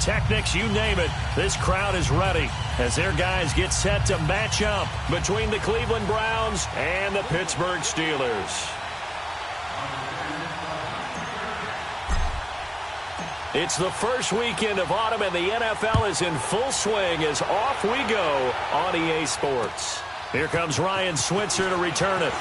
pyrotechnics, you name it. This crowd is ready as their guys get set to match up between the Cleveland Browns and the Pittsburgh Steelers. It's the first weekend of autumn, and the NFL is in full swing as off we go on EA Sports. Here comes Ryan Switzer to return it.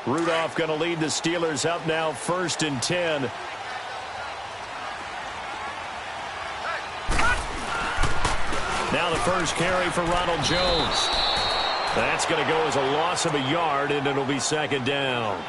Rudolph going to lead the Steelers up now 1st and 10. Now the first carry for Ronald Jones. That's going to go as a loss of a yard, and it'll be 2nd down.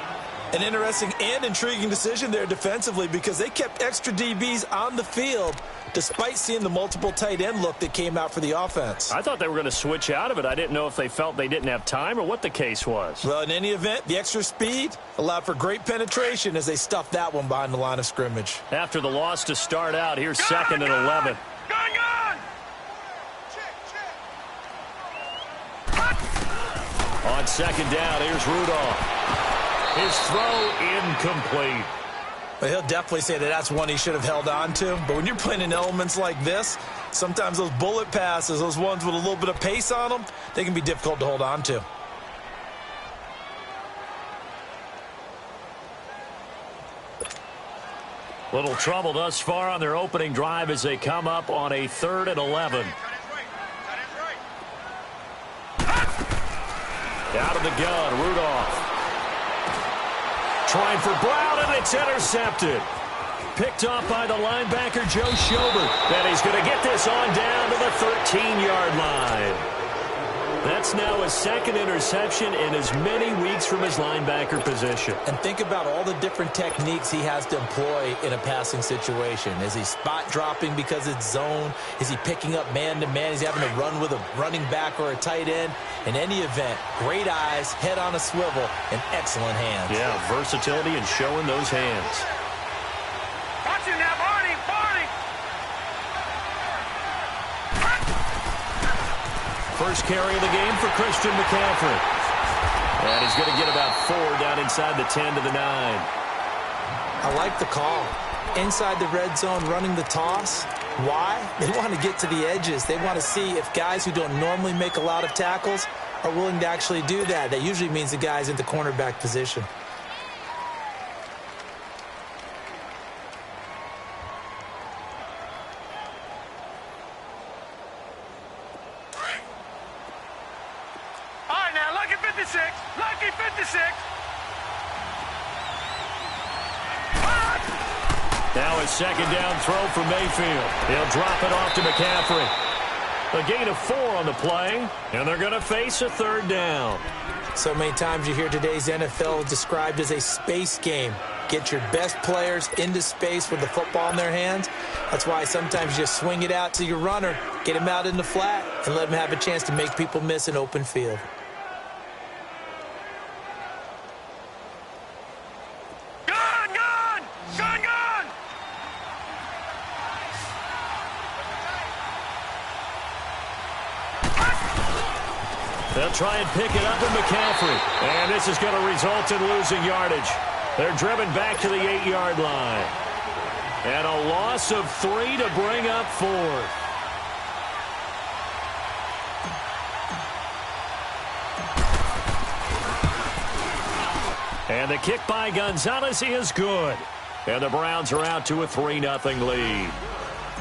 An interesting and intriguing decision there defensively because they kept extra DBs on the field despite seeing the multiple tight end look that came out for the offense. I thought they were going to switch out of it. I didn't know if they felt they didn't have time or what the case was. Well, in any event, the extra speed allowed for great penetration as they stuffed that one behind the line of scrimmage. After the loss to start out, here's 2nd and 11. On 2nd down, here's Rudolph. His throw incomplete. Well, he'll definitely say that that's one he should have held on to. But when you're playing in elements like this, sometimes those bullet passes, those ones with a little bit of pace on them, they can be difficult to hold on to. Little trouble thus far on their opening drive as they come up on a 3rd and 11. Out of the gun, Rudolph. Trying for Brown, and it's intercepted. Picked off by the linebacker, Joe Schobert. And he's going to get this on down to the 13-yard line. That's now his 2nd interception in as many weeks from his linebacker position. And think about all the different techniques he has to employ in a passing situation. Is he spot dropping because it's zone? Is he picking up man-to-man? Is he having to run with a running back or a tight end? In any event, great eyes, head on a swivel, and excellent hands. Yeah, versatility and showing those hands. Watch him now, Barney! Barney! First carry of the game for Christian McCaffrey. And he's going to get about 4 down inside the 10 to the 9. I like the call. Inside the red zone, running the toss. Why? They want to get to the edges. They want to see if guys who don't normally make a lot of tackles are willing to actually do that. That usually means the guy's in the cornerback position. All right, now, lucky 56. Lucky 56. Now a 2nd down throw for Mayfield. He'll drop it off to McCaffrey. A gain of 4 on the play, and they're going to face a 3rd down. So many times you hear today's NFL described as a space game. Get your best players into space with the football in their hands. That's why sometimes you just swing it out to your runner, get him out in the flat, and let him have a chance to make people miss an open field. They'll try and pick it up with McCaffrey. And this is going to result in losing yardage. They're driven back to the 8-yard line. And a loss of 3 to bring up 4th. And the kick by Gonzalez is good. And the Browns are out to a 3-0 lead.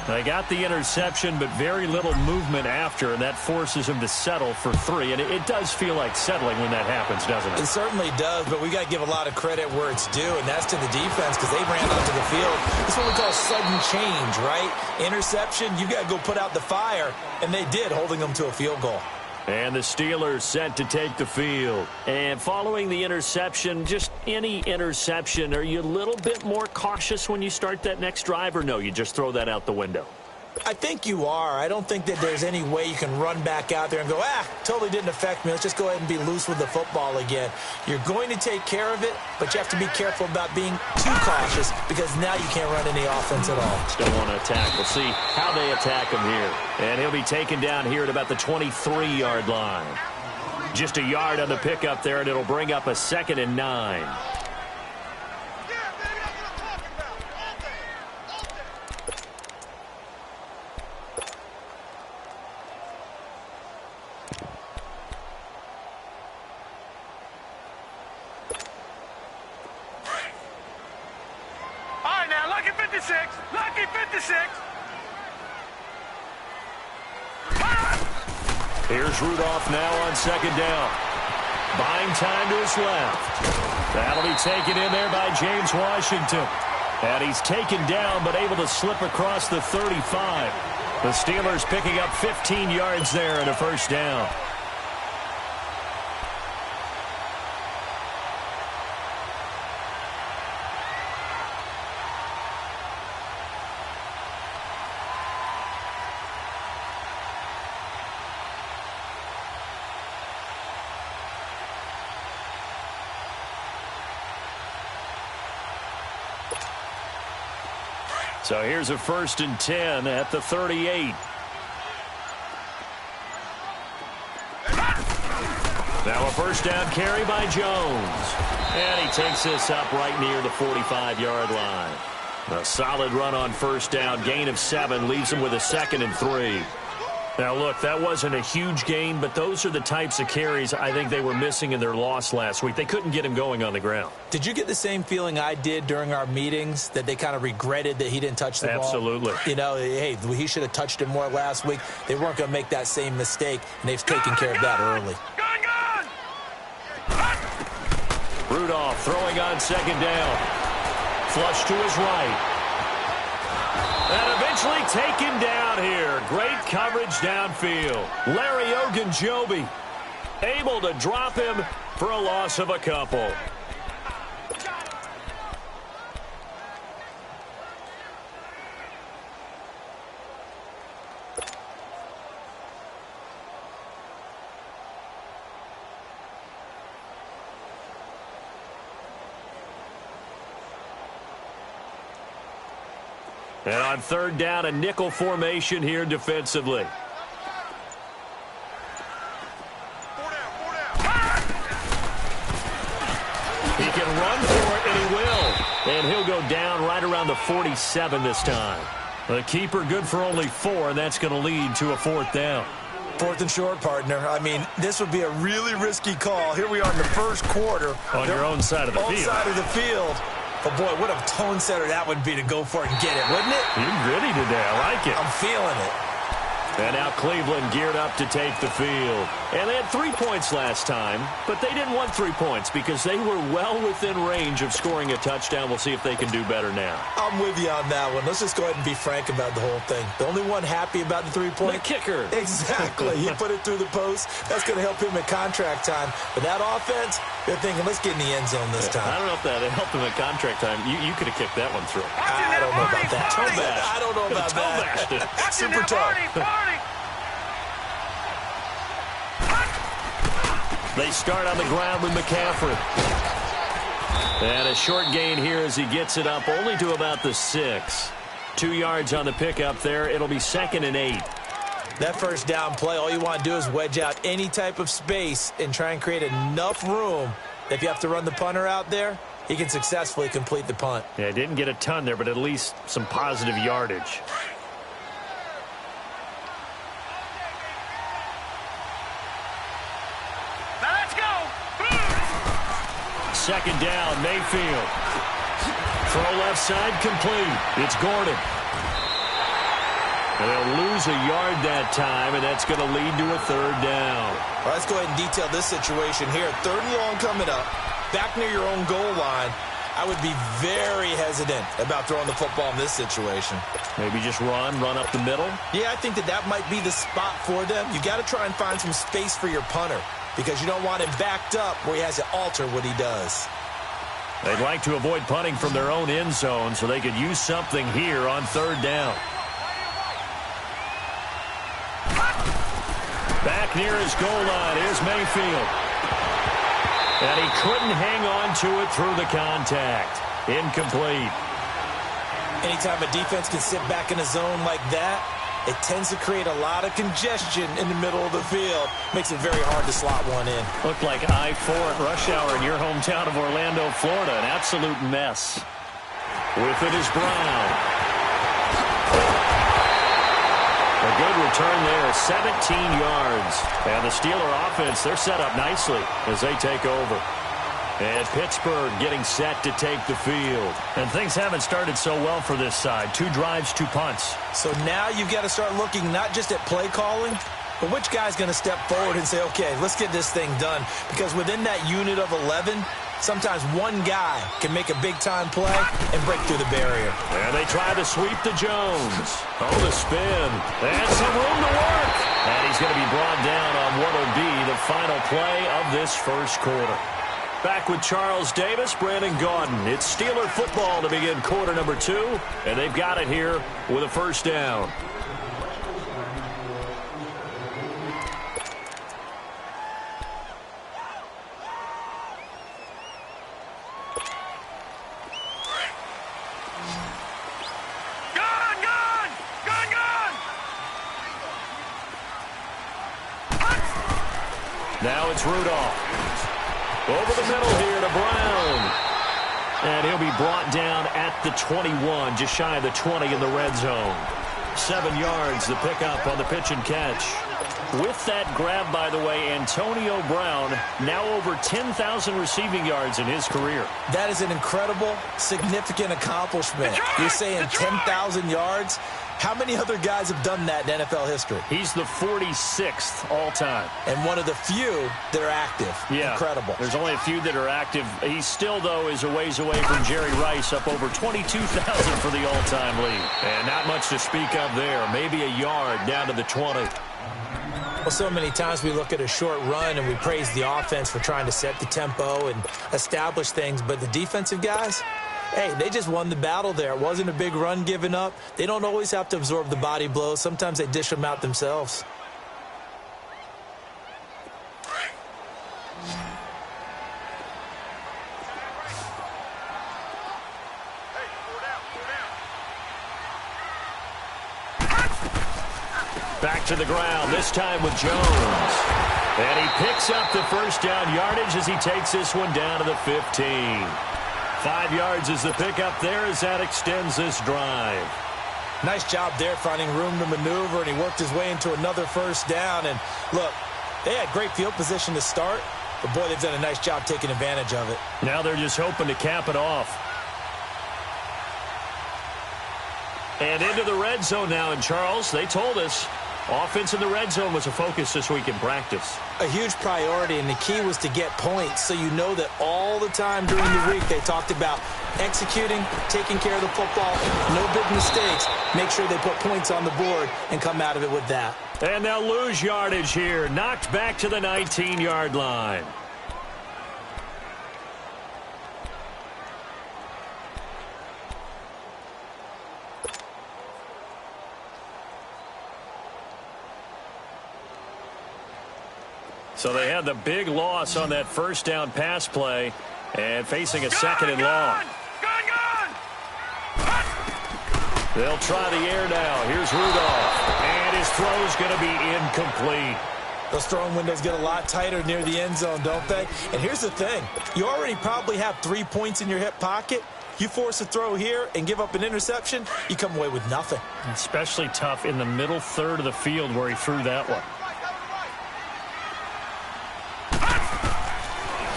They got the interception, but very little movement after, and that forces him to settle for 3. And it does feel like settling when that happens, doesn't it? It certainly does, but we got to give a lot of credit where it's due, and that's to the defense because they ran onto the field. That's what we call sudden change, right? Interception, you got to go put out the fire, and they did, holding them to a field goal. And the Steelers set to take the field. And following the interception, just any interception, are you a little bit more cautious when you start that next drive, or no, you just throw that out the window? I think you are. I don't think that there's any way you can run back out there and go, totally didn't affect me. Let's just go ahead and be loose with the football again. You're going to take care of it, but you have to be careful about being too cautious because now you can't run any offense at all. Still want to attack. We'll see how they attack him here. And he'll be taken down here at about the 23-yard line. Just a yard on the pickup there, and it'll bring up a 2nd and 9. Lucky 56. Here's Rudolph now on 2nd down. Buying time to his left. That'll be taken in there by James Washington. And he's taken down but able to slip across the 35. The Steelers picking up 15 yards there and a 1st down. So here's a 1st and 10 at the 38. Now a 1st down carry by Jones. And he takes this up right near the 45-yard line. A solid run on 1st down. Gain of 7 leaves him with a 2nd and 3. Now, look, that wasn't a huge gain, but those are the types of carries I think they were missing in their loss last week. They couldn't get him going on the ground. Did you get the same feeling I did during our meetings, that they kind of regretted that he didn't touch the ball? Absolutely. You know, hey, he should have touched it more last week. They weren't going to make that same mistake, and they've taken care of that early. Rudolph throwing on 2nd down. Flush to his right. And eventually taken down here. Great coverage downfield. Larry Ogunjobi able to drop him for a loss of a couple. And on 3rd down, a nickel formation here defensively. He can run for it, and he will. And he'll go down right around the 47 this time. The keeper good for only 4, and that's going to lead to a 4th down. 4th and short, partner. I mean, this would be a really risky call. Here we are in the 1st quarter. On your own side of the field. Own side of the field. But, boy, what a tone setter that would be to go for it and get it, wouldn't it? You're gritty today. I like it. I'm feeling it. And now Cleveland geared up to take the field. And they had 3 points last time, but they didn't want 3 points because they were well within range of scoring a touchdown. We'll see if they can do better now. I'm with you on that one. Let's just go ahead and be frank about the whole thing. The only one happy about the 3-point? The kicker. Exactly. He put it through the post. That's going to help him at contract time. But that offense, they're thinking, let's get in the end zone this time. I don't know if that helped him at contract time. You could have kicked that one through. I don't know about that. I don't know about that. Super tough. They start on the ground with McCaffrey. And a short gain here as he gets it up only to about the 6. 2 yards on the pickup there. It'll be 2nd and 8. That 1st down play, all you want to do is wedge out any type of space and try and create enough room that if you have to run the punter out there, he can successfully complete the punt. Yeah, didn't get a ton there, but at least some positive yardage. Now let's go. 2nd down, Mayfield. Throw left side complete. It's Gordon. They'll lose a yard that time, and that's going to lead to a 3rd down. All right, let's go ahead and detail this situation here. 3rd and long coming up, back near your own goal line. I would be very hesitant about throwing the football in this situation. Maybe just run up the middle? Yeah, I think that might be the spot for them. You got to try and find some space for your punter because you don't want him backed up where he has to alter what he does. They'd like to avoid punting from their own end zone so they could use something here on 3rd down. back near his goal line. Here's Mayfield. And he couldn't hang on to it through the contact. Incomplete. Anytime a defense can sit back in a zone like that, it tends to create a lot of congestion in the middle of the field. Makes it very hard to slot one in. Looked like I-4 at rush hour in your hometown of Orlando, Florida. An absolute mess. With it is Brown. A good return there, 17 yards. And the Steeler offense, they're set up nicely as they take over. And Pittsburgh getting set to take the field. And things haven't started so well for this side. 2 drives, 2 punts. So now you've got to start looking not just at play calling, but which guy's going to step forward and say, okay, let's get this thing done. Because within that unit of 11, sometimes one guy can make a big-time play and break through the barrier. And they try to sweep to Jones. Oh, the spin. And some room to work. And he's going to be brought down on what will be the final play of this first quarter. Back with Charles Davis, Brandon Gaudin. It's Steeler football to begin quarter number 2, and they've got it here with a first down. Now it's Rudolph. Over the middle here to Brown. And he'll be brought down at the 21, just shy of the 20 in the red zone. 7 yards, the pickup on the pitch and catch. With that grab, by the way, Antonio Brown, now over 10,000 receiving yards in his career. That is an incredible, significant accomplishment. You're saying 10,000 yards? How many other guys have done that in NFL history? He's the 46th all-time. And one of the few that are active. Yeah, incredible. There's only a few that are active. He still, though, is a ways away from Jerry Rice, up over 22,000 for the all-time lead. And not much to speak of there. Maybe a yard down to the 20. Well, so many times we look at a short run and we praise the offense for trying to set the tempo and establish things, but the defensive guys, hey, they just won the battle there. It wasn't a big run given up. They don't always have to absorb the body blows. Sometimes they dish them out themselves. Back to the ground, this time with Jones. And he picks up the first down yardage as he takes this one down to the 15. 5 yards is the pickup there as that extends this drive. Nice job there finding room to maneuver, and he worked his way into another first down. And look, they had great field position to start, but boy, they've done a nice job taking advantage of it. Now they're just hoping to cap it off. And into the red zone now, and Charles, they told us, offense in the red zone was a focus this week in practice. A huge priority, and the key was to get points. So you know that all the time during the week they talked about executing, taking care of the football, no big mistakes. Make sure they put points on the board and come out of it with that. And they'll lose yardage here. Knocked back to the 19-yard line. So they had the big loss on that first down pass play and facing a second and long. They'll try the air now. Here's Rudolph. And his throw's going to be incomplete. Those throwing windows get a lot tighter near the end zone, don't they? And here's the thing. You already probably have 3 points in your hip pocket. You force a throw here and give up an interception, you come away with nothing. Especially tough in the middle third of the field where he threw that one.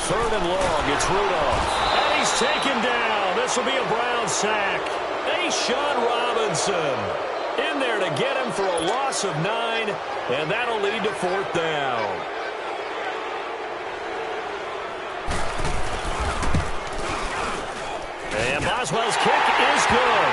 Third and long, it's Rudolph. And he's taken down. This will be a Brown sack. Sean Robinson in there to get him for a loss of 9, and that'll lead to 4th down. And Boswell's kick is good.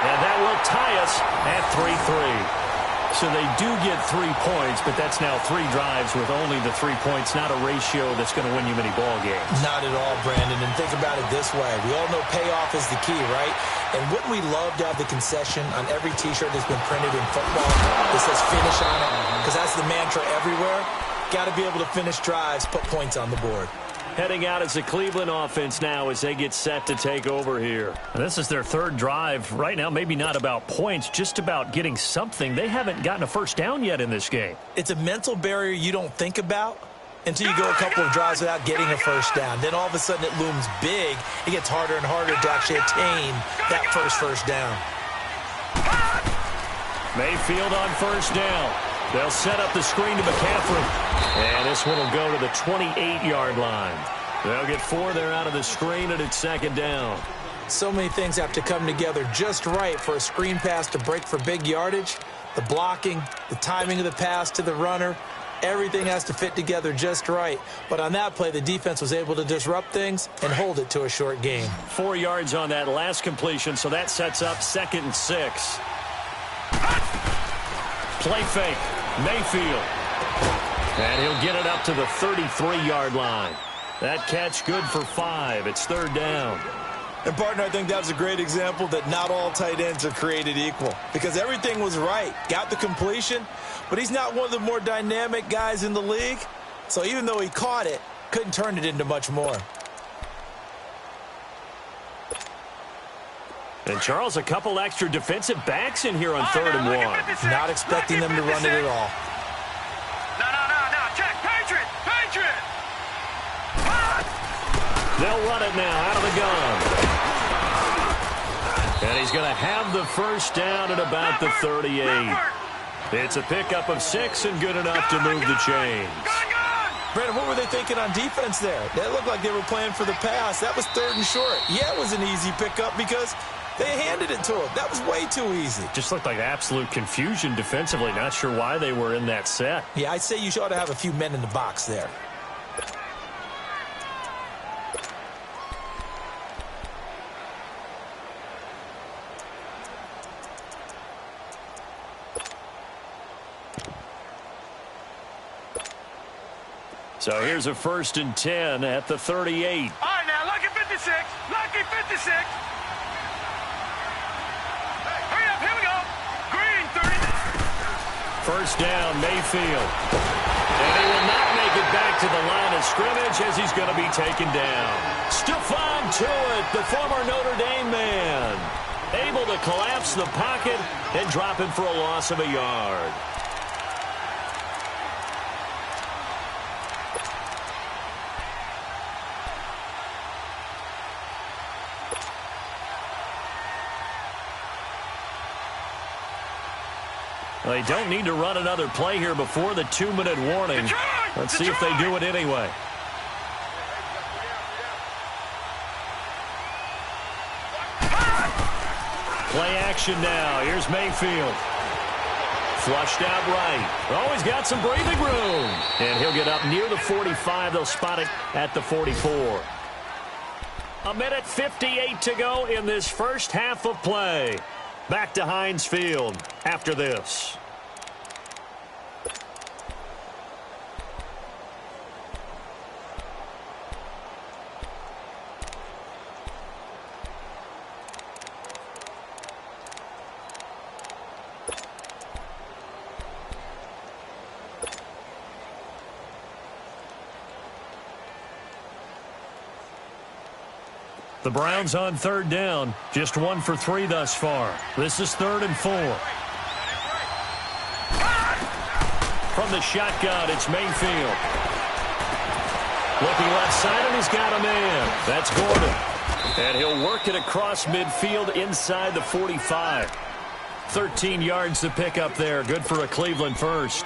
And that will tie us at 3-3. So they do get 3 points, but that's now 3 drives with only the 3 points, not a ratio that's going to win you many ball games. Not at all, Brandon. And think about it this way. We all know payoff is the key, right? And wouldn't we love to have the concession on every T-shirt that's been printed in football that says finish on it? Because that's the mantra everywhere. Got to be able to finish drives, put points on the board. Heading out as the Cleveland offense now as they get set to take over here. This is their 3rd drive. Right now, maybe not about points, just about getting something. They haven't gotten a first down yet in this game. It's a mental barrier you don't think about until you go a couple of drives without getting a first down. Then all of a sudden it looms big. It gets harder and harder to actually attain that first down. Mayfield on first down. They'll set up the screen to McCaffrey. And this one will go to the 28-yard line. They'll get 4 there out of the screen, and it's 2nd down. So many things have to come together just right for a screen pass to break for big yardage. The blocking, the timing of the pass to the runner, everything has to fit together just right. But on that play, the defense was able to disrupt things and hold it to a short gain. 4 yards on that last completion, so that sets up 2nd and 6. Play fake. Mayfield. And he'll get it up to the 33-yard line. That catch good for 5. It's 3rd down. And, partner, I think that was a great example that not all tight ends are created equal. Because everything was right. Got the completion, but he's not one of the more dynamic guys in the league. So even though he caught it, couldn't turn it into much more. And, Charles, a couple extra defensive backs in here on 3rd and 1. Not expecting them to run it at all. No. Check. Patriot. They'll run it now out of the gun. And he's going to have the first down at about the 38. It's a pickup of 6 and good enough to move the chains. Brandon, what were they thinking on defense there? That looked like they were playing for the pass. That was 3rd and short. Yeah, it was an easy pickup because they handed it to him. That was way too easy. Just looked like absolute confusion defensively. Not sure why they were in that set. Yeah, I'd say you ought to have a few men in the box there. So here's a 1st and 10 at the 38. All right, now, lucky 56. Lucky 56. Hurry up, here we go. Green, 30. First down, Mayfield. And he will not make it back to the line of scrimmage as he's going to be taken down. Stephon Tuitt, the former Notre Dame man, able to collapse the pocket and drop it for a loss of a yard. They don't need to run another play here before the 2-minute warning. Let's see if they do it anyway. Play action now. Here's Mayfield. Flushed out right. Oh, he's got some breathing room. And he'll get up near the 45. They'll spot it at the 44. 1:58 to go in this first half of play. Back to Heinz Field after this. The Browns on 3rd down. Just 1 for 3 thus far. This is 3rd and 4. From the shotgun, it's Mayfield. Looking left side, and he's got a man. That's Gordon. And he'll work it across midfield inside the 45. 13 yards to pick up there. Good for a Cleveland first.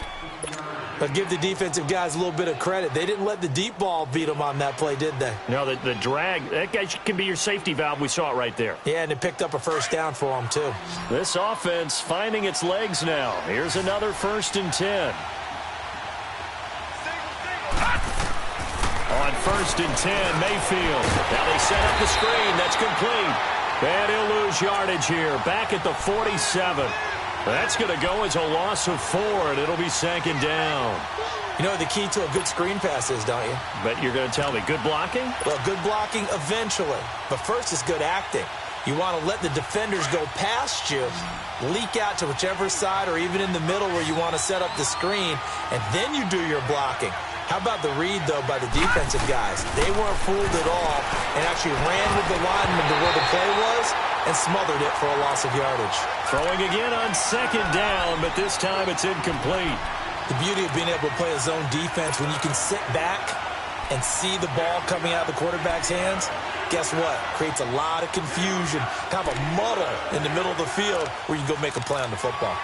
But give the defensive guys a little bit of credit. They didn't let the deep ball beat them on that play, did they? No, the drag, that guy can be your safety valve. We saw it right there. Yeah, and it picked up a first down for them, too. This offense finding its legs now. Here's another 1st and 10. On 1st and 10, Mayfield. Now they set up the screen. That's complete. And he'll lose yardage here. Back at the 47. That's going to go as a loss of 4, and it'll be 2nd down. You know what the key to a good screen pass is, don't you? But you're going to tell me good blocking? Well, good blocking eventually. But first is good acting. You want to let the defenders go past you, leak out to whichever side or even in the middle where you want to set up the screen, and then you do your blocking. How about the read, though, by the defensive guys? They weren't fooled at all and actually ran with the lineman to where the play was and smothered it for a loss of yardage. Throwing again on 2nd down, but this time it's incomplete. The beauty of being able to play a zone defense when you can sit back and see the ball coming out of the quarterback's hands, guess what? Creates a lot of confusion, kind of a muddle in the middle of the field where you can go make a play on the football.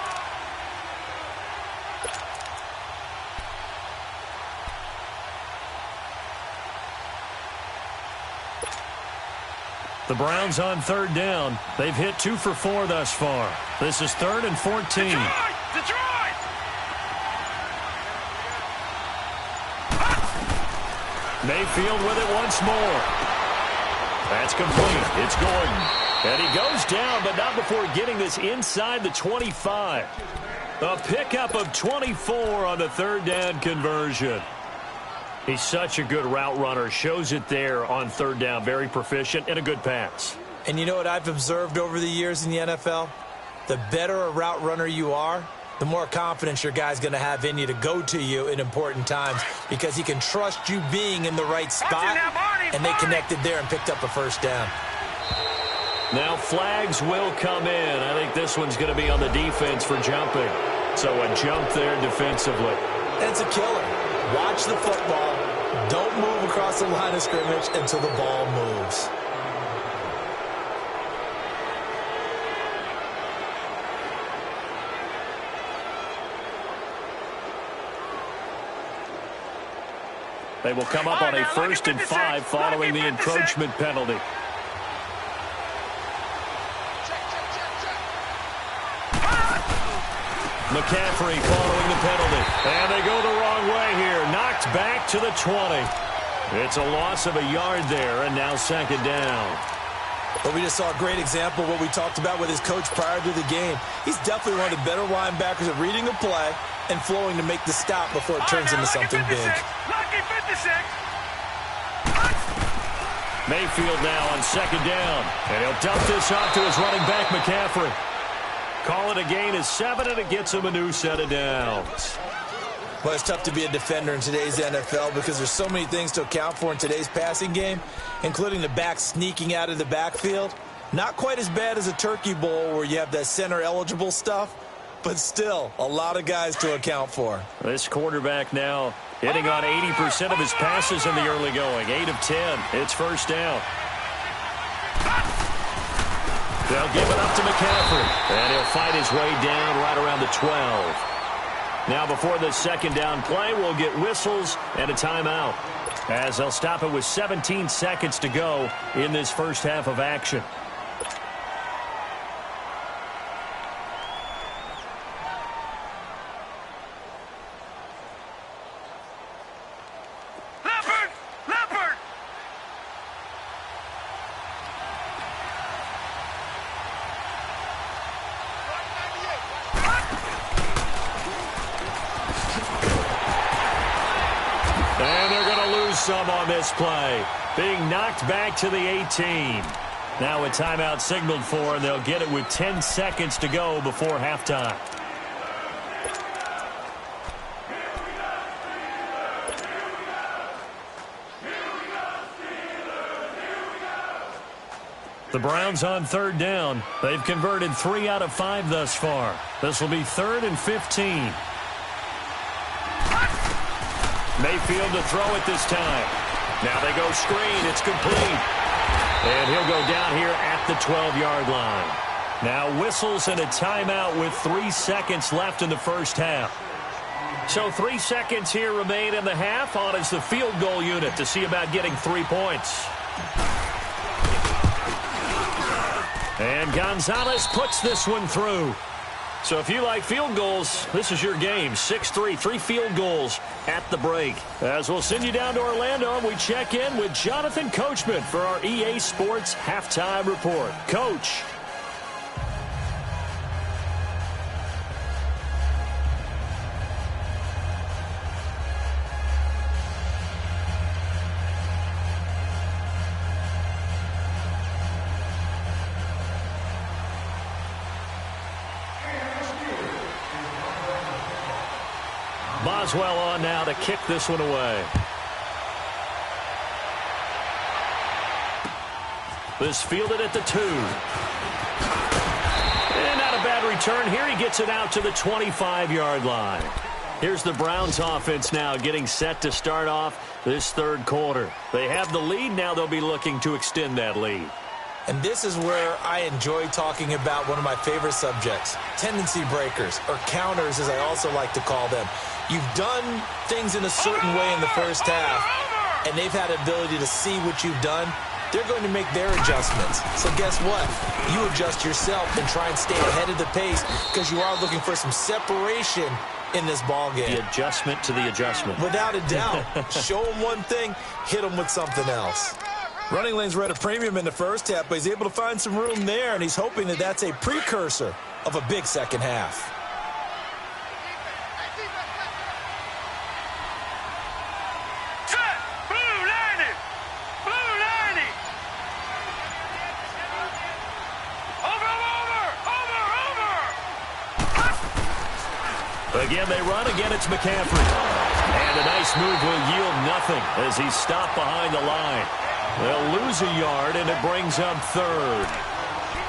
The Browns on 3rd down. They've hit 2 for 4 thus far. This is 3rd and 14. Detroit! Mayfield with it once more. That's complete. It's Gordon. And he goes down, but not before getting this inside the 25. A pickup of 24 on the 3rd down conversion. He's such a good route runner. Shows it there on 3rd down. Very proficient and a good pass. And you know what I've observed over the years in the NFL? The better a route runner you are, the more confidence your guy's going to have in you to go to you in important times because he can trust you being in the right spot, and they connected there and picked up a 1st down. Now flags will come in. I think this one's going to be on the defense for jumping. So a jump there defensively. That's a killer. Watch the football. Don't move across the line of scrimmage until the ball moves. They will come up on a 1st and 5 following the encroachment penalty. McCaffrey following the penalty. And they go the wrong way here. Knocked back to the 20. It's a loss of a yard there, and now 2nd down. But we just saw a great example of what we talked about with his coach prior to the game. He's definitely one of the better linebackers at reading a play and flowing to make the stop before it turns into something big. Mayfield now on 2nd down. And he'll dump this off to his running back, McCaffrey. Call it a gain of 7, and it gets him a new set of downs. Well, it's tough to be a defender in today's NFL because there's so many things to account for in today's passing game, including the back sneaking out of the backfield. Not quite as bad as a turkey bowl where you have that center-eligible stuff, but still a lot of guys to account for. This quarterback now hitting on 80% of his passes in the early going. 8 of 10. It's 1st down. They'll give it up to McCaffrey, and he'll fight his way down right around the 12. Now before the 2nd down play, we'll get whistles and a timeout, as they'll stop it with 17 seconds to go in this first half of action. And they're going to lose some on this play. Being knocked back to the 18. Now a timeout signaled for, and they'll get it with 10 seconds to go before halftime. The Browns on 3rd down. They've converted 3 out of 5 thus far. This will be 3rd and 15. Mayfield to throw it this time. Now they go screen. It's complete. And he'll go down here at the 12-yard line. Now whistles and a timeout with 3 seconds left in the first half. So 3 seconds here remain in the half. On is the field goal unit to see about getting 3 points. And Gonzalez puts this one through. So if you like field goals, this is your game. 6-3, 3 field goals at the break. As we'll send you down to Orlando, and we check in with Jonathan Coachman for our EA Sports Halftime Report. Coach. Boswell on now to kick this one away. This fielded at the 2. And not a bad return here. He gets it out to the 25-yard line. Here's the Browns offense now getting set to start off this third quarter. They have the lead. Now they'll be looking to extend that lead. And this is where I enjoy talking about one of my favorite subjects, tendency breakers, or counters as I also like to call them. You've done things in a certain way in the first half, and they've had the ability to see what you've done. They're going to make their adjustments. So guess what? You adjust yourself and try and stay ahead of the pace because you are looking for some separation in this ball game. The adjustment to the adjustment. Without a doubt. Show them one thing, hit them with something else. Running lanes were at a premium in the first half, but he's able to find some room there, and he's hoping that that's a precursor of a big second half. Again, they run. Again, it's McCaffrey. And a nice move will yield nothing as he's stopped behind the line. They'll lose a yard, and it brings up third.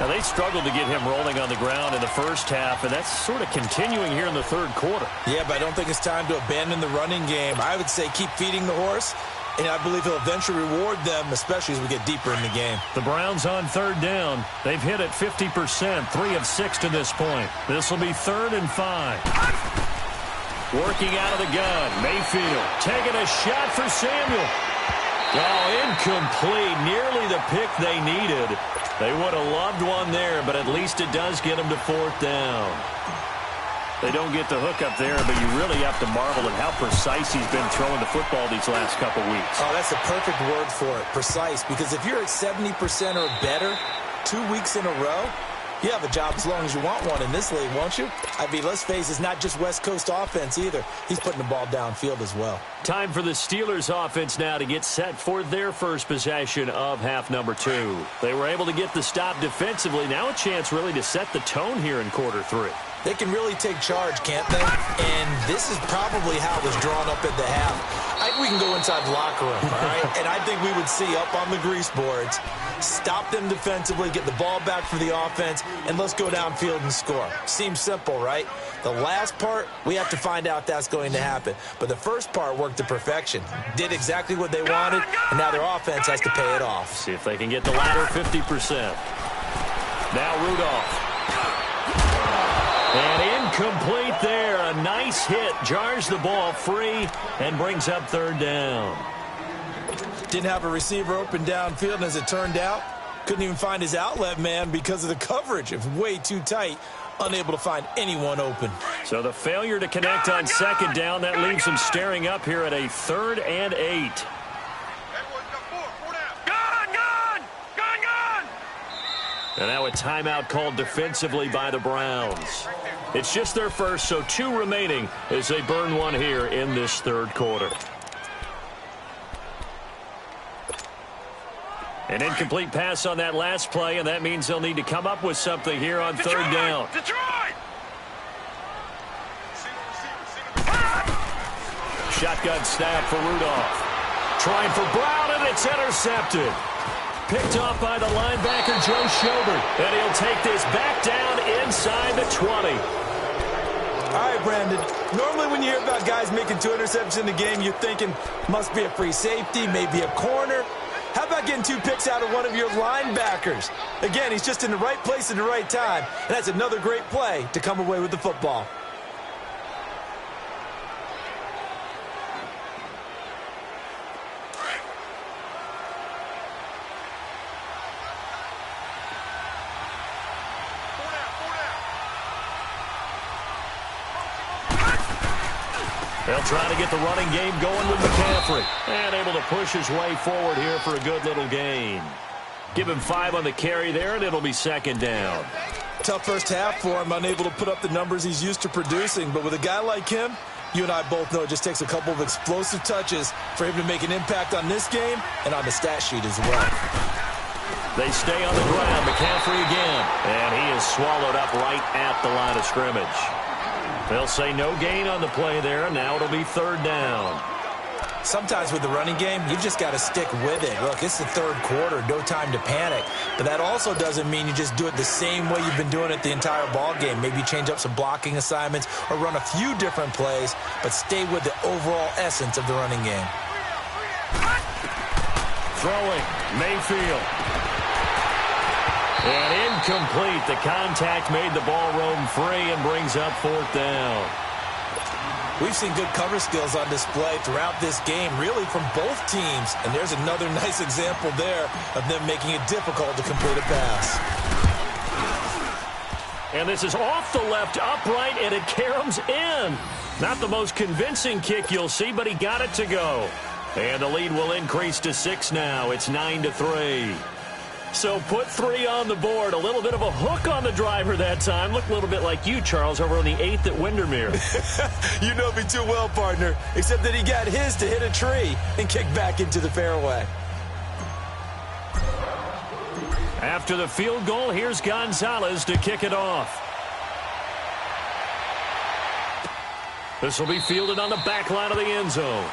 Now, they struggled to get him rolling on the ground in the first half, and that's sort of continuing here in the third quarter. Yeah, but I don't think it's time to abandon the running game. I would say keep feeding the horse, and I believe he'll eventually reward them, especially as we get deeper in the game. The Browns on third down. They've hit it 50%, 3 of 6 to this point. This will be 3rd and 5. Working out of the gun, Mayfield taking a shot for Samuel. Oh, incomplete. Nearly the pick they needed. They would have loved one there, but at least it does get them to 4th down. They don't get the hook up there, but you really have to marvel at how precise he's been throwing the football these last couple weeks. Oh, that's the perfect word for it, precise, because if you're at 70% or better 2 weeks in a row, you have a job as long as you want one in this league, won't you? I mean, let's face it, it's not just West Coast offense either. He's putting the ball downfield as well. Time for the Steelers offense now to get set for their first possession of half number 2. They were able to get the stop defensively. Now a chance really to set the tone here in quarter 3. They can really take charge, can't they? And this is probably how it was drawn up at the half. I think we can go inside the locker room, all right? And I think we would see up on the grease boards, stop them defensively, get the ball back for the offense, and let's go downfield and score. Seems simple, right? The last part, we have to find out if that's going to happen. But the first part worked to perfection. Did exactly what they wanted, and now their offense has to pay it off. See if they can get the latter 50%. Now Rudolph. And incomplete there. A nice hit. Jars the ball free and brings up 3rd down. Didn't have a receiver open downfield, and as it turned out, couldn't even find his outlet man because of the coverage. It was way too tight. Unable to find anyone open. So the failure to connect on 2nd down, that leaves them staring up here at a 3rd and 8. And now a timeout called defensively by the Browns. It's just their first, so 2 remaining as they burn one here in this third quarter. An incomplete pass on that last play, and that means they'll need to come up with something here on 3rd down. Shotgun snap for Rudolph. Trying for Brown, and it's intercepted. Picked off by the linebacker, Joe Schobert. And he'll take this back down inside the 20. All right, Brandon. Normally when you hear about guys making 2 interceptions in the game, you're thinking must be a free safety, maybe a corner. How about getting 2 picks out of one of your linebackers? Again, he's just in the right place at the right time. And that's another great play to come away with the football. They'll try to get the running game going with McCaffrey. And able to push his way forward here for a good little gain. Give him 5 on the carry there, and it'll be 2nd down. Tough first half for him, unable to put up the numbers he's used to producing. But with a guy like him, you and I both know it just takes a couple of explosive touches for him to make an impact on this game and on the stat sheet as well. They stay on the ground. McCaffrey again. And he is swallowed up right at the line of scrimmage. They'll say no gain on the play there. Now it'll be third down. Sometimes with the running game, you've just got to stick with it. Look, it's the third quarter, no time to panic. But that also doesn't mean you just do it the same way you've been doing it the entire ball game. Maybe change up some blocking assignments or run a few different plays, but stay with the overall essence of the running game. Throwing, Mayfield. And incomplete. The contact made the ball roam free and brings up fourth down. We've seen good cover skills on display throughout this game, really from both teams. And there's another nice example there of them making it difficult to complete a pass. And this is off the left upright, and it caroms in. Not the most convincing kick you'll see, but he got it to go. And the lead will increase to 6 now. It's 9-3. So put 3 on the board. A little bit of a hook on the driver that time. Looked a little bit like you, Charles, over on the 8th at Windermere. You know me too well, partner, except that he got his to hit a tree and kick back into the fairway. After the field goal, here's Gonzalez to kick it off. This will be fielded on the back line of the end zone.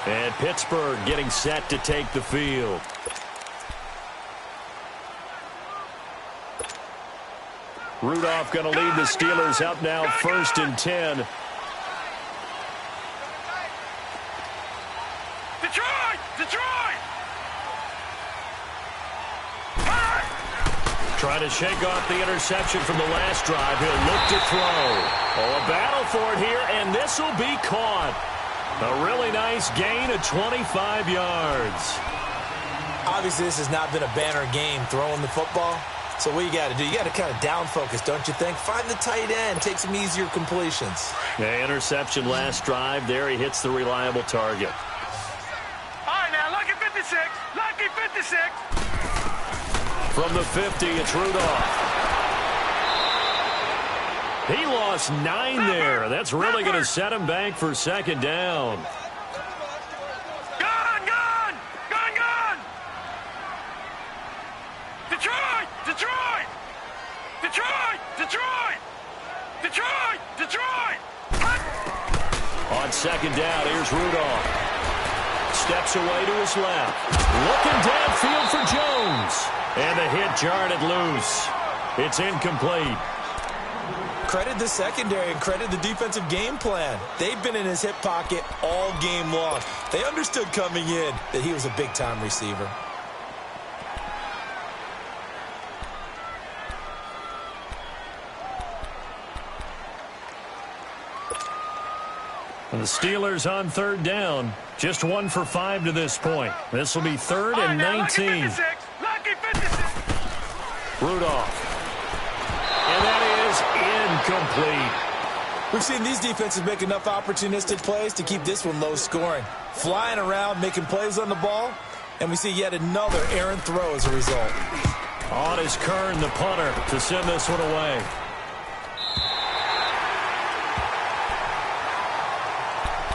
And Pittsburgh getting set to take the field. Rudolph going to lead the Steelers up now 1st and 10. Detroit! Detroit! Trying to shake off the interception from the last drive. He'll look to throw. Oh, a battle for it here, and this will be caught. A really nice gain of 25 yards. Obviously, this has not been a banner game throwing the football. So what you got to do, you got to kind of down focus, don't you think? Find the tight end, take some easier completions. Yeah, interception last drive. There he hits the reliable target. All right, now, lucky 56. Lucky 56. From the 50, it's Rudolph. He lost 9 there. That's really going to set him back for 2nd down. Gone, gone! Gone, gone! Detroit! Detroit! Detroit! Detroit! Detroit! Detroit! On 2nd down, here's Rudolph. Steps away to his left. Looking downfield for Jones. And the hit jarred it loose. It's incomplete. Credit the secondary and credit the defensive game plan. They've been in his hip pocket all game long. They understood coming in that he was a big-time receiver. And the Steelers on 3rd down. Just 1 for 5 to this point. This will be 3rd and 19. Lucky 56. Lucky 56. Rudolph. And that is incomplete. We've seen these defenses make enough opportunistic plays to keep this one low scoring. Flying around, making plays on the ball, and we see yet another errant throw as a result. On is Kern, the punter, to send this one away.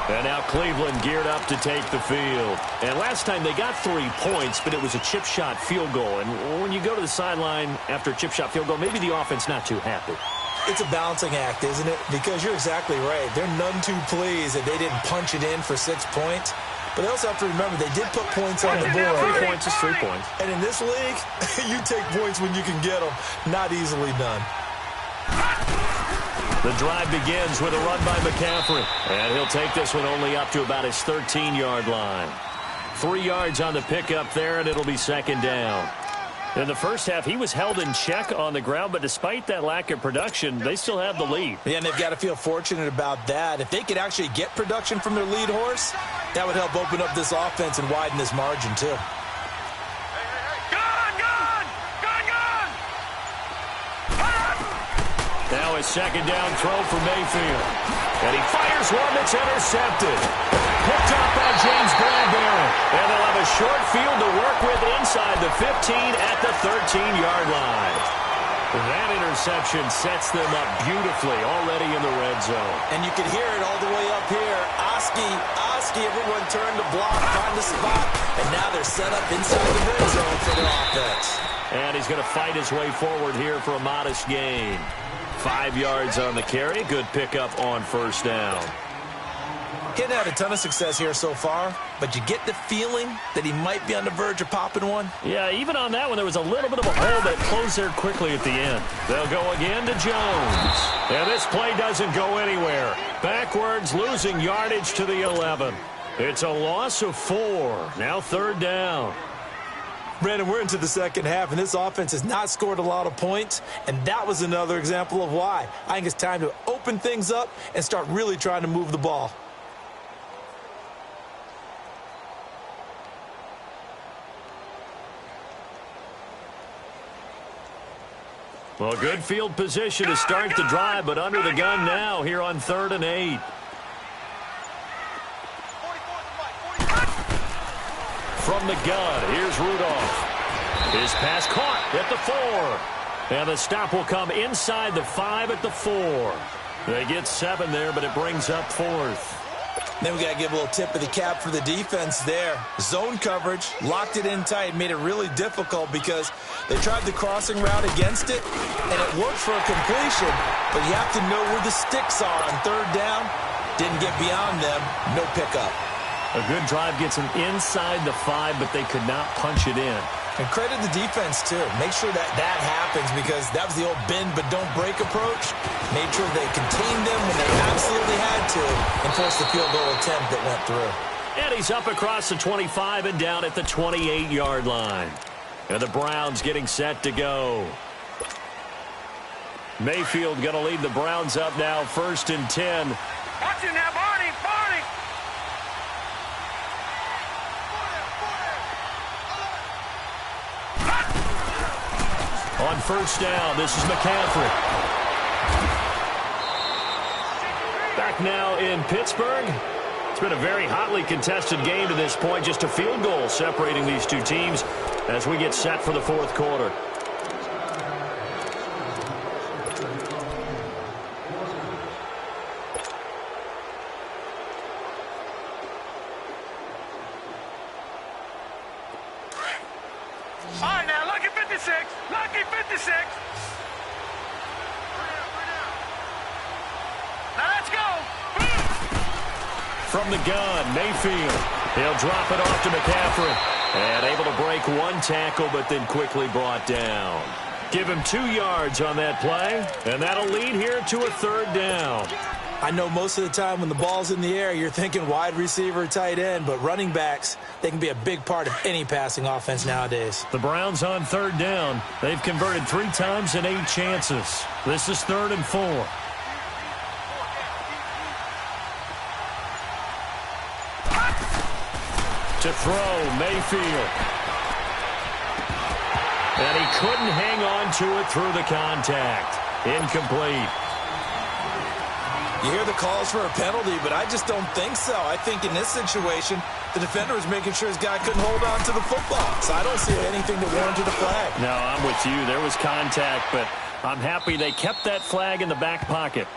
And now Cleveland geared up to take the field. And last time they got 3 points, but it was a chip shot field goal. And when you go to the sideline after a chip shot field goal, maybe the offense not too happy. It's a balancing act, isn't it? Because you're exactly right. They're none too pleased that they didn't punch it in for 6 points. But they also have to remember they did put points on the board. 3 points is 3 points. And in this league, you take points when you can get them. Not easily done. The drive begins with a run by McCaffrey. And he'll take this one only up to about his 13-yard line. 3 yards on the pickup there, and it'll be 2nd down. In the first half, he was held in check on the ground, but despite that lack of production, they still have the lead. Yeah, and they've got to feel fortunate about that. If they could actually get production from their lead horse, that would help open up this offense and widen this margin, too. Now a 2nd down throw for Mayfield. And he fires one that's intercepted. Picked up by James Bradbury. And they'll have a short field to work with inside the 15 at the 13-yard line. That interception sets them up beautifully already in the red zone. And you can hear it all the way up here. Oski, everyone turned to block, find the spot, and now they're set up inside the red zone for their offense. And he's going to fight his way forward here for a modest gain. 5 yards on the carry. Good pickup on first down. He hadn't had a ton of success here so far, but you get the feeling that he might be on the verge of popping one. Yeah, even on that one, there was a little bit of a hole that closed there quickly at the end. They'll go again to Jones. And this play doesn't go anywhere. Backwards, losing yardage to the 11. It's a loss of 4. Now third down. Brandon, we're into the second half, and this offense has not scored a lot of points, and that was another example of why. I think it's time to open things up and start really trying to move the ball. Well, good field position to start the drive, but under the gun now here on 3rd and 8. From the gun, here's Rudolph. His pass caught at the 4. And the stop will come inside the 5 at the 4. They get 7 there, but it brings up 4th. Then we got to give a little tip of the cap for the defense there. Zone coverage, locked it in tight, made it really difficult because they tried the crossing route against it, and it worked for a completion, but you have to know where the sticks are on 3rd down. Didn't get beyond them, no pickup. A good drive gets them inside the 5, but they could not punch it in. And credit the defense, too. Make sure that that happens because that was the old bend but don't break approach. Made sure they contained them when they absolutely had to and forced the field goal attempt that went through. And he's up across the 25 and down at the 28-yard line. And the Browns getting set to go. Mayfield going to lead the Browns up now, 1st and 10. Watch it now, Barney, Barney. On first down, this is McCaffrey. Back now in Pittsburgh. It's been a very hotly contested game to this point. Just a field goal separating these two teams as we get set for the 4th quarter. All right, now, lucky 56. Lucky 56. Now, let's go. From the gun, Mayfield. He'll drop it off to McCaffrey. And able to break one tackle, but then quickly brought down. Give him 2 yards on that play, and that'll lead here to a 3rd down. I know most of the time when the ball's in the air, you're thinking wide receiver, tight end, but running backs, they can be a big part of any passing offense nowadays. The Browns on 3rd down. They've converted 3 times in 8 chances. This is 3rd and 4. To throw, Mayfield. And he couldn't hang on to it through the contact. Incomplete. You hear the calls for a penalty, but I just don't think so. I think in this situation, the defender was making sure his guy couldn't hold on to the football. So I don't see anything that warranted a flag. No, I'm with you. There was contact, but I'm happy they kept that flag in the back pocket.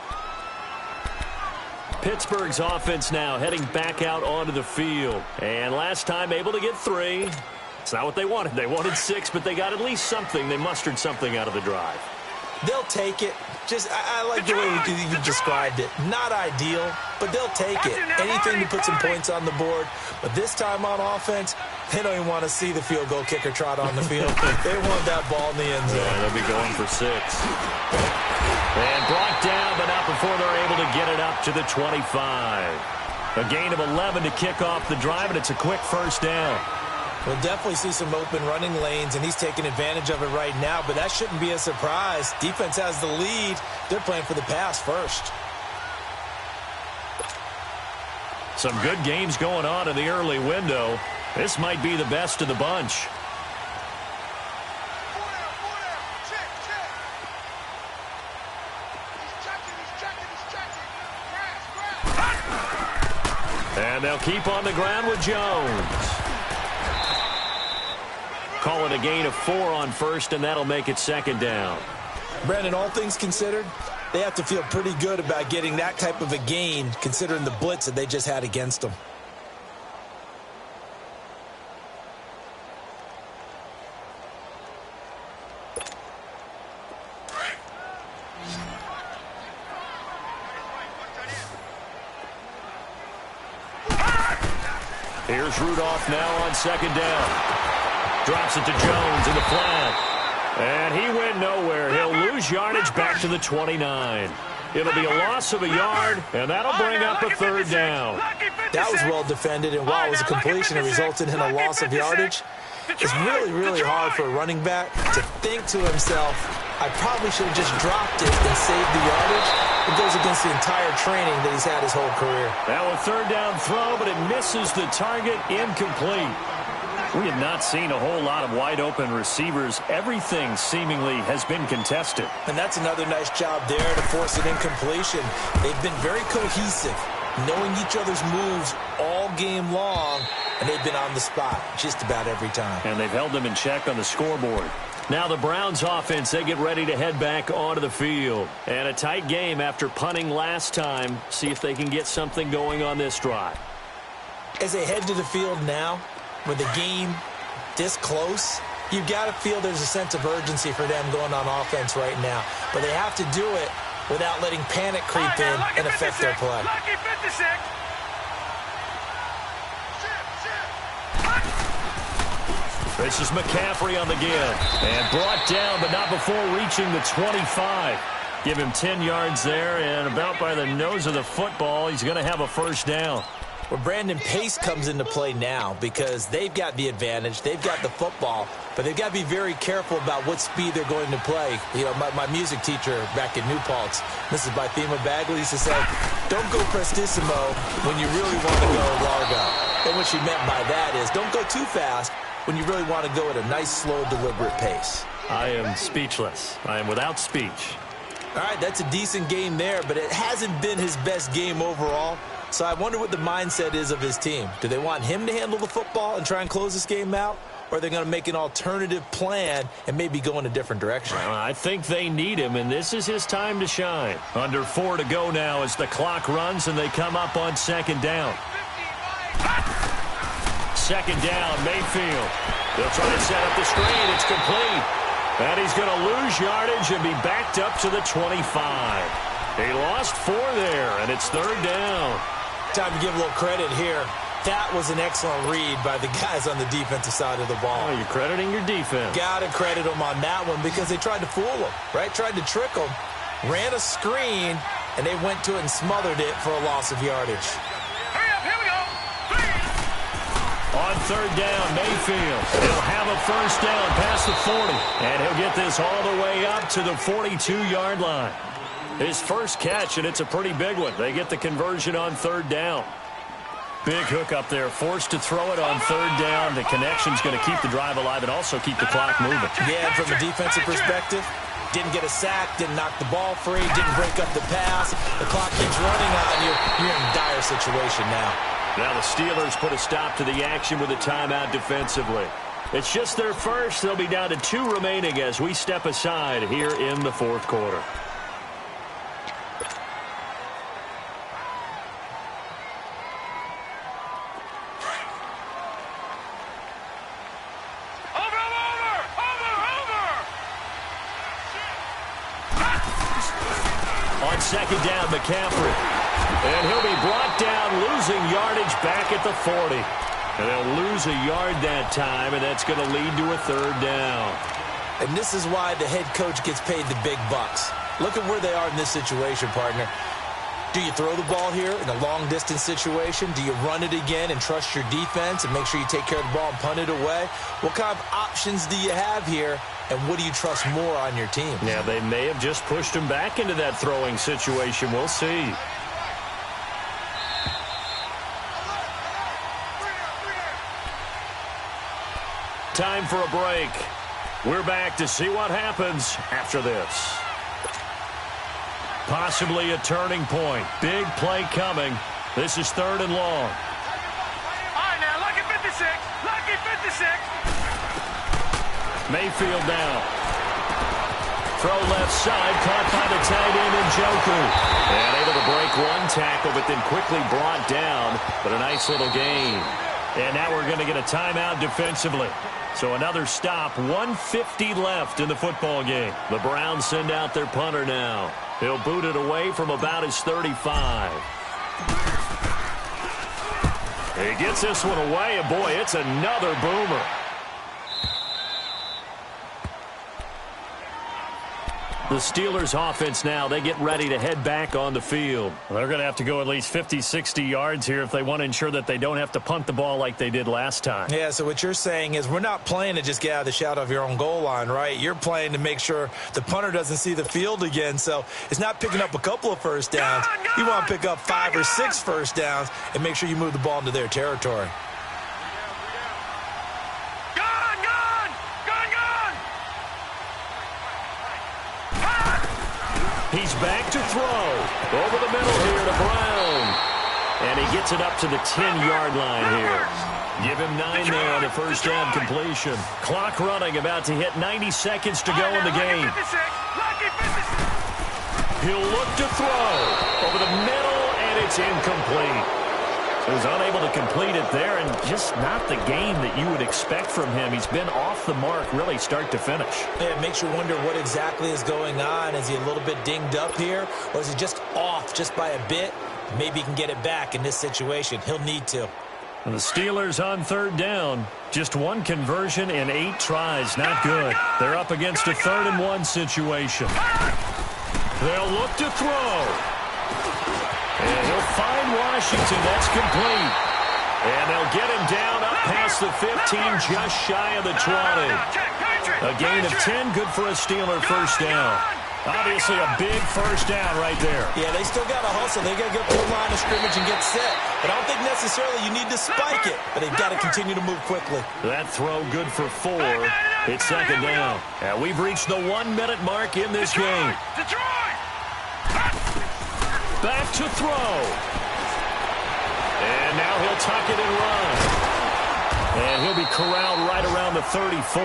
Pittsburgh's offense now heading back out onto the field. And last time able to get 3. It's not what they wanted. They wanted 6, but they got at least something. They mustered something out of the drive. They'll take it. I like the way you described it. Not ideal, but they'll take it. Anything to put some points on the board. But this time on offense, they don't even want to see the field goal kicker trot on the field. They want that ball in the end zone. Yeah, they'll be going for 6. And brought down, but not before they're able to get it up to the 25. A gain of 11 to kick off the drive, and it's a quick first down. We'll definitely see some open running lanes, and he's taking advantage of it right now, but that shouldn't be a surprise. Defense has the lead. They're playing for the pass first. Some good games going on in the early window. This might be the best of the bunch. And they'll keep on the ground with Jones. Call it a gain of 4 on first, and that'll make it 2nd down. Brandon, all things considered, they have to feel pretty good about getting that type of a gain, considering the blitz that they just had against them. Here's Rudolph now on second down. Drops it to Jones in the flat. And he went nowhere. He'll lose yardage back to the 29. It'll be a loss of a yard, and that'll bring up a third down. That was well defended, and while it was a completion, it resulted in a loss of yardage. It's really, really hard for a running back to think to himself, I probably should have just dropped it and saved the yardage. It goes against the entire training that he's had his whole career. Now a third down throw, but it misses the target, incomplete. We have not seen a whole lot of wide-open receivers. Everything seemingly has been contested. And that's another nice job there to force an incompletion. They've been very cohesive, knowing each other's moves all game long, and they've been on the spot just about every time. And they've held them in check on the scoreboard. Now the Browns offense, they get ready to head back onto the field. And a tight game after punting last time. See if they can get something going on this drive. As they head to the field now, with the game this close, you've got to feel there's a sense of urgency for them going on offense right now. But they have to do it without letting panic creep in and affect their play. This is McCaffrey on the give. And brought down, but not before reaching the 25. Give him 10 yards there, and about by the nose of the football, he's going to have a first down. Well, Brandon, pace comes into play now because they've got the advantage. They've got the football, but they've got to be very careful about what speed they're going to play. You know, my music teacher back in New Paltz, Mrs. Bythema Bagley, used to say, don't go prestissimo when you really want to go largo. And what she meant by that is don't go too fast when you really want to go at a nice, slow, deliberate pace. I am speechless. I am without speech. All right, that's a decent game there, but it hasn't been his best game overall. So I wonder what the mindset is of his team. Do they want him to handle the football and try and close this game out? Or are they going to make an alternative plan and maybe go in a different direction? Well, I think they need him, and this is his time to shine. Under 4 to go now as the clock runs and they come up on second down. Second down, Mayfield. They'll try to set up the screen. It's complete. And he's going to lose yardage and be backed up to the 25. He lost 4 there, and it's third down. Time to give a little credit here. That was an excellent read by the guys on the defensive side of the ball. Oh, you're crediting your defense. Got to credit them on that one because they tried to fool them, right? Tried to trick them, ran a screen, and they went to it and smothered it for a loss of yardage. Hurry up, here we go. On third down, Mayfield. He'll have a first down past the 40, and he'll get this all the way up to the 42-yard line. His first catch, and it's a pretty big one. They get the conversion on third down. Big hook up there, forced to throw it on third down. The connection's going to keep the drive alive and also keep the clock moving. Yeah, and from a defensive perspective, didn't get a sack, didn't knock the ball free, didn't break up the pass. The clock keeps running on you. You're in a dire situation now. Now the Steelers put a stop to the action with a timeout defensively. It's just their first. They'll be down to 2 remaining as we step aside here in the fourth quarter. Second down, McCaffrey. And he'll be brought down, losing yardage back at the 40. And they'll lose a yard that time, and that's going to lead to a third down. And this is why the head coach gets paid the big bucks. Look at where they are in this situation, partner. Do you throw the ball here in a long-distance situation? Do you run it again and trust your defense and make sure you take care of the ball and punt it away? What kind of options do you have here, and what do you trust more on your team? Yeah, they may have just pushed him back into that throwing situation. We'll see. Time for a break. We're back to see what happens after this. Possibly a turning point. Big play coming. This is third and long. All right, now, lucky 56. Lucky 56. Mayfield now. Throw left side, caught by the tight end Njoku. And able to break one tackle, but then quickly brought down. But a nice little gain. And now we're going to get a timeout defensively. So another stop, 1:50 left in the football game. The Browns send out their punter now. He'll boot it away from about his 35. He gets this one away, and boy, it's another boomer. The Steelers offense now, they get ready to head back on the field. Well, they're going to have to go at least 50, 60 yards here if they want to ensure that they don't have to punt the ball like they did last time. Yeah, so what you're saying is we're not playing to just get out of the shadow of your own goal line, right? You're playing to make sure the punter doesn't see the field again. So it's not picking up a couple of first downs. You want to pick up 5 or 6 first downs and make sure you move the ball into their territory. He's back to throw. Over the middle here to Brown. And he gets it up to the 10-yard line here. Give him 9 there on the first down completion. Clock running, about to hit 90 seconds to go in the game. He'll look to throw. Over the middle, and it's incomplete. He was unable to complete it there, and just not the game that you would expect from him. He's been off the mark, really, start to finish. Yeah, it makes you wonder what exactly is going on. Is he a little bit dinged up here, or is he just off just by a bit? Maybe he can get it back in this situation. He'll need to. And the Steelers on third down. Just one conversion in 8 tries. Not good. They're up against a 3rd-and-1 situation. They'll look to throw. And he'll find Washington. That's complete. And they'll get him down up past the 15, just shy of the 20. A gain of 10, good for a Steeler first down. Obviously a big first down right there. Yeah, they still got to hustle. They got to get to the line of scrimmage and get set. But I don't think necessarily you need to spike it. But they've got to continue to move quickly. That throw good for 4. It's second down. And we've reached the 1-minute mark in this game. Back to throw. And now he'll tuck it and run. And he'll be corralled right around the 34.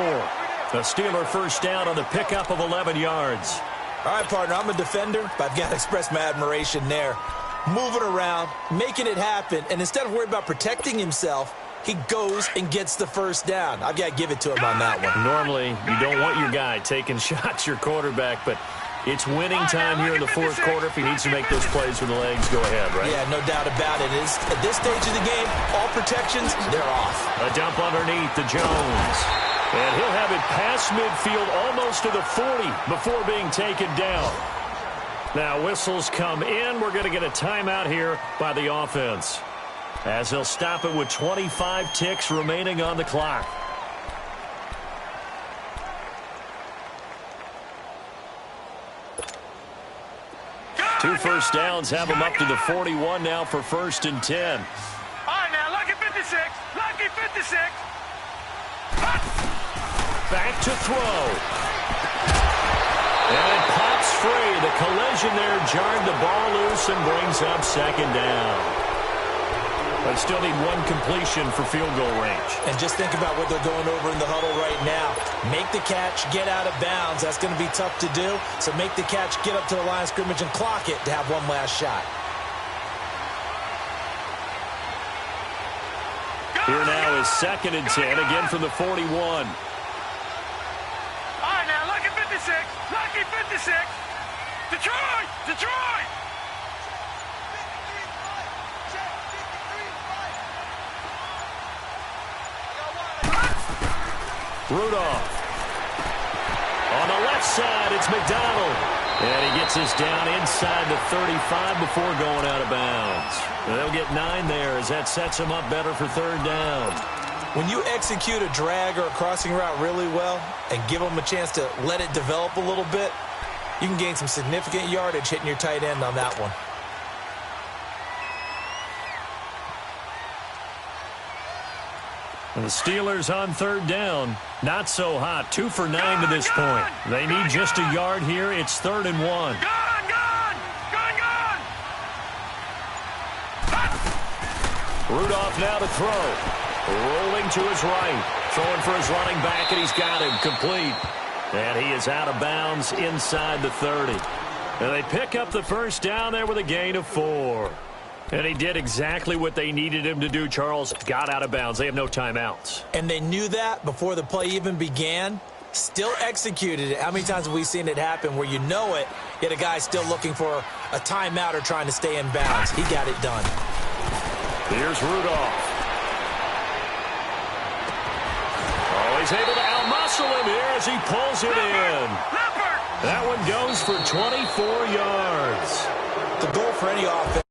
The Steeler first down on the pickup of 11 yards. All right, partner, I'm a defender, but I've got to express my admiration there. Moving around, making it happen, and instead of worrying about protecting himself, he goes and gets the first down. I've got to give it to him on that one. Normally, you don't want your guy taking shots, your quarterback, but it's winning time here in the fourth quarter. If he needs to make those plays with the legs, go ahead, right? Yeah, no doubt about it. At this stage of the game, all protections, they're off. A dump underneath to Jones. And he'll have it past midfield almost to the 40 before being taken down. Now whistles come in. We're going to get a timeout here by the offense, as they'll stop it with 25 ticks remaining on the clock. Two first downs have them up to the 41 now for 1st and 10. All right, now, lucky 56. Lucky 56. Back to throw. And it pops free. The collision there jarred the ball loose and brings up second down. They still need one completion for field goal range. And just think about what they're going over in the huddle right now. Make the catch, get out of bounds. That's going to be tough to do. So make the catch, get up to the line of scrimmage, and clock it to have one last shot. Here now is 2nd and 10, again from the 41. All right, now, lucky 56. Lucky 56. Detroit! Detroit! Rudolph. On the left side, it's McDonald. And he gets this down inside the 35 before going out of bounds. And they'll get 9 there as that sets them up better for 3rd down. When you execute a drag or a crossing route really well and give them a chance to let it develop a little bit, you can gain some significant yardage hitting your tight end on that one. And the Steelers on 3rd down. Not so hot. 2 for 9 to this point. They need just a yard here. It's 3rd and 1. Gone! Rudolph now to throw. Rolling to his right. Throwing for his running back, and he's got him complete. And he is out of bounds inside the 30. And they pick up the first down there with a gain of 4. And he did exactly what they needed him to do, Charles. Got out of bounds. They have no timeouts. And they knew that before the play even began. Still executed it. How many times have we seen it happen where you know it, yet a guy's still looking for a timeout or trying to stay in bounds? He got it done. Here's Rudolph. he's able to outmuscle him here as he pulls it in. That one goes for 24 yards. The goal for any offense